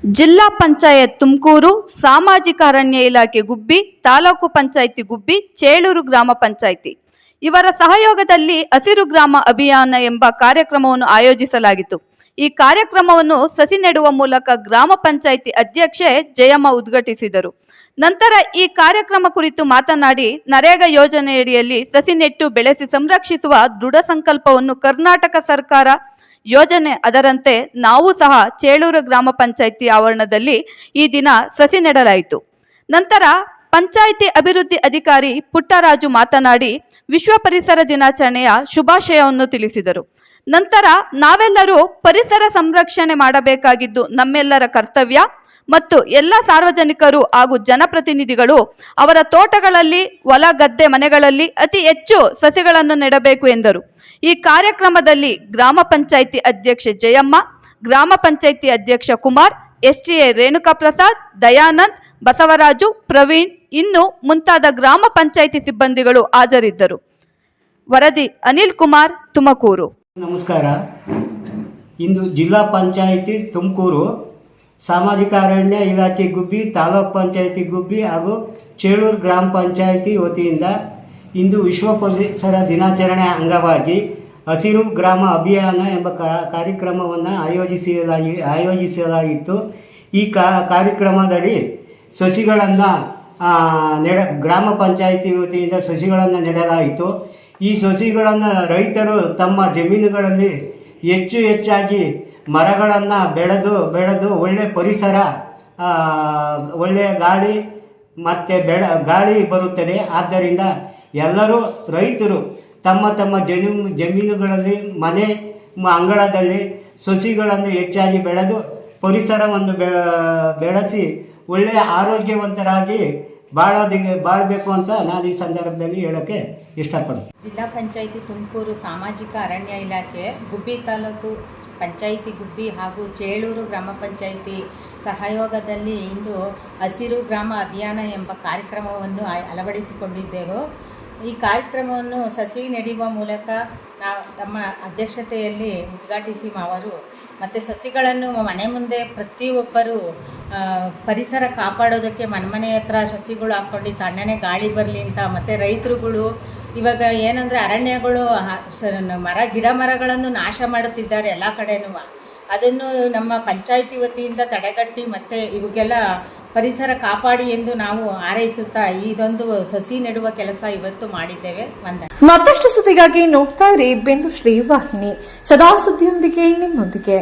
ಜಿಲ್ಲಾ ಪಂಚಾಯತ್ ತುಮಕೂರು, ಸಾಮಾಜಿಕ ಅರಣ್ಯ ಇಲಾಖೆ ಗುಬ್ಬಿ, ತಾಲೂಕು ಪಂಚಾಯಿತಿ ಗುಬ್ಬಿ, ಚೇಳೂರು ಗ್ರಾಮ ಪಂಚಾಯಿತಿ ಇವರ ಸಹಯೋಗದಲ್ಲಿ ಹಸಿರು ಗ್ರಾಮ ಅಭಿಯಾನ ಎಂಬ ಕಾರ್ಯಕ್ರಮವನ್ನು ಆಯೋಜಿಸಲಾಗಿತ್ತು. ಈ ಕಾರ್ಯಕ್ರಮವನ್ನು ಸಸಿ ನೆಡುವ ಮೂಲಕ ಗ್ರಾಮ ಪಂಚಾಯಿತಿ ಅಧ್ಯಕ್ಷೆ ಜಯಮ್ಮ ಉದ್ಘಾಟಿಸಿದರು. ನಂತರ ಈ ಕಾರ್ಯಕ್ರಮ ಕುರಿತು ಮಾತನಾಡಿ, ನರೇಗಾ ಯೋಜನೆಯಡಿಯಲ್ಲಿ ಸಸಿ ನೆಟ್ಟು ಬೆಳೆಸಿ ಸಂರಕ್ಷಿಸುವ ದೃಢ ಸಂಕಲ್ಪವನ್ನು ಕರ್ನಾಟಕ ಸರ್ಕಾರ ಯೋಜನೆ ಅದರಂತೆ ನಾವು ಸಹ ಚೇಳೂರು ಗ್ರಾಮ ಪಂಚಾಯಿತಿ ಆವರಣದಲ್ಲಿ ಈ ದಿನ ಸಸಿ ನೆಡಲಾಯಿತು. ನಂತರ ಪಂಚಾಯಿತಿ ಅಭಿವೃದ್ಧಿ ಅಧಿಕಾರಿ ಪುಟ್ಟರಾಜು ಮಾತನಾಡಿ ವಿಶ್ವ ಪರಿಸರ ದಿನಾಚರಣೆಯ ಶುಭಾಶಯವನ್ನು ತಿಳಿಸಿದರು. ನಂತರ ನಾವೆಲ್ಲರೂ ಪರಿಸರ ಸಂರಕ್ಷಣೆ ಮಾಡಬೇಕಾಗಿದ್ದು ನಮ್ಮೆಲ್ಲರ ಕರ್ತವ್ಯ ಮತ್ತು ಎಲ್ಲ ಸಾರ್ವಜನಿಕರು ಹಾಗೂ ಜನಪ್ರತಿನಿಧಿಗಳು ಅವರ ತೋಟಗಳಲ್ಲಿ, ಹೊಲ ಗದ್ದೆ ಮನೆಗಳಲ್ಲಿ ಅತಿ ಹೆಚ್ಚು ಸಸಿಗಳನ್ನು ನೆಡಬೇಕು ಎಂದರು. ಈ ಕಾರ್ಯಕ್ರಮದಲ್ಲಿ ಗ್ರಾಮ ಪಂಚಾಯಿತಿ ಅಧ್ಯಕ್ಷೆ ಜಯಮ್ಮ, ಗ್ರಾಮ ಪಂಚಾಯಿತಿ ಅಧ್ಯಕ್ಷ ಕುಮಾರ್, ಎಸ್ಟಿಎ ರೇಣುಕಾ ಪ್ರಸಾದ್, ದಯಾನಂದ್, ಬಸವರಾಜು, ಪ್ರವೀಣ್ ಇನ್ನು ಮುಂತಾದ ಗ್ರಾಮ ಪಂಚಾಯಿತಿ ಸಿಬ್ಬಂದಿಗಳು ಹಾಜರಿದ್ದರು. ವರದಿ ಅನಿಲ್ ಕುಮಾರ್, ತುಮಕೂರು. ನಮಸ್ಕಾರ. ಇಂದು ಜಿಲ್ಲಾ ಪಂಚಾಯಿತಿ ತುಮಕೂರು, ಸಾಮಾಜಿಕ ಅರಣ್ಯ ಇಲಾಖೆ ಗುಬ್ಬಿ, ತಾಲೂಕು ಪಂಚಾಯಿತಿ ಗುಬ್ಬಿ ಹಾಗೂ ಚೇಳೂರು ಗ್ರಾಮ ಪಂಚಾಯಿತಿ ವತಿಯಿಂದ ಇಂದು ವಿಶ್ವ ಪರಿಸರ ದಿನಾಚರಣೆ ಅಂಗವಾಗಿ ಹಸಿರು ಗ್ರಾಮ ಅಭಿಯಾನ ಎಂಬ ಕಾರ್ಯಕ್ರಮವನ್ನು ಆಯೋಜಿಸಲಾಗಿತ್ತು. ಈ ಕಾರ್ಯಕ್ರಮದಡಿ ಸಸಿಗಳನ್ನು ಗ್ರಾಮ ಪಂಚಾಯಿತಿ ವತಿಯಿಂದ ಸಸಿಗಳನ್ನು ನೆಡಲಾಯಿತು. ಈ ಸಸಿಗಳನ್ನು ರೈತರು ತಮ್ಮ ಜಮೀನುಗಳಲ್ಲಿ ಹೆಚ್ಚಾಗಿ ಮರಗಳನ್ನು ಬೆಳೆದು ಒಳ್ಳೆಯ ಪರಿಸರ, ಒಳ್ಳೆಯ ಗಾಳಿ ಮತ್ತು ಗಾಳಿ ಬರುತ್ತದೆ. ಆದ್ದರಿಂದ ಎಲ್ಲರೂ ರೈತರು ತಮ್ಮ ಜಮೀನುಗಳಲ್ಲಿ, ಮನೆ ಅಂಗಳದಲ್ಲಿ ಸಸಿಗಳನ್ನು ಹೆಚ್ಚಾಗಿ ಬೆಳೆದು ಪರಿಸರವನ್ನು ಬೆಳೆಸಿ ಒಳ್ಳೆಯ ಆರೋಗ್ಯವಂತರಾಗಿ ಬಾಳಬೇಕು ಅಂತ ನಾನು ಈ ಸಂದರ್ಭದಲ್ಲಿ ಹೇಳೋಕ್ಕೆ ಇಷ್ಟಪಡ್ತೀನಿ. ಜಿಲ್ಲಾ ಪಂಚಾಯಿತಿ ತುಮಕೂರು, ಸಾಮಾಜಿಕ ಅರಣ್ಯ ಇಲಾಖೆ ಗುಬ್ಬಿ ತಾಲೂಕು ಪಂಚಾಯಿತಿ ಗುಬ್ಬಿ ಹಾಗೂ ಚೇಳೂರು ಗ್ರಾಮ ಪಂಚಾಯಿತಿ ಸಹಯೋಗದಲ್ಲಿ ಇಂದು ಹಸಿರು ಗ್ರಾಮ ಅಭಿಯಾನ ಎಂಬ ಕಾರ್ಯಕ್ರಮವನ್ನು ಅಳವಡಿಸಿಕೊಂಡಿದ್ದೆವು. ಈ ಕಾರ್ಯಕ್ರಮವನ್ನು ಸಸಿ ನೆಡುವ ಮೂಲಕ ನಾವು ತಮ್ಮ ಅಧ್ಯಕ್ಷತೆಯಲ್ಲಿ ಉದ್ಘಾಟಿಸಿ ಅವರು ಮತ್ತು ಸಸಿಗಳನ್ನು ಮನೆ ಮುಂದೆ ಪ್ರತಿಯೊಬ್ಬರು ಪರಿಸರ ಕಾಪಾಡೋದಕ್ಕೆ ಮನೆ ಹತ್ರ ಸಸಿಗಳು ಹಾಕ್ಕೊಂಡು ತಣ್ಣನೆ ಗಾಳಿ ಬರಲಿ ಅಂತ, ಮತ್ತು ರೈತರುಗಳು ಇವಾಗ ಏನಂದರೆ ಅರಣ್ಯಗಳು ಗಿಡ ಮರಗಳನ್ನು ನಾಶ ಮಾಡುತ್ತಿದ್ದಾರೆ ಎಲ್ಲ ಕಡೆನೂ. ಅದನ್ನು ನಮ್ಮ ಪಂಚಾಯಿತಿ ವತಿಯಿಂದ ತಡೆಗಟ್ಟಿ ಮತ್ತು ಇವಾಗೆಲ್ಲ ಪರಿಸರ ಕಾಪಾಡಿ ಎಂದು ನಾವು ಹಾರೈಸುತ್ತಾ ಇದೊಂದು ಸಸಿ ನೆಡುವ ಕೆಲಸ ಇವತ್ತು ಮಾಡಿದ್ದೇವೆ. ಮತ್ತಷ್ಟು ಸುದ್ದಿಗಾಗಿ ನೋಡ್ತಾ ಇರಿ ಬಿಂದುಶ್ರೀ ವಾಹಿನಿ, ಸದಾ ಸುದ್ದಿಯೊಂದಿಗೆ ನಿಮ್ಮೊಂದಿಗೆ.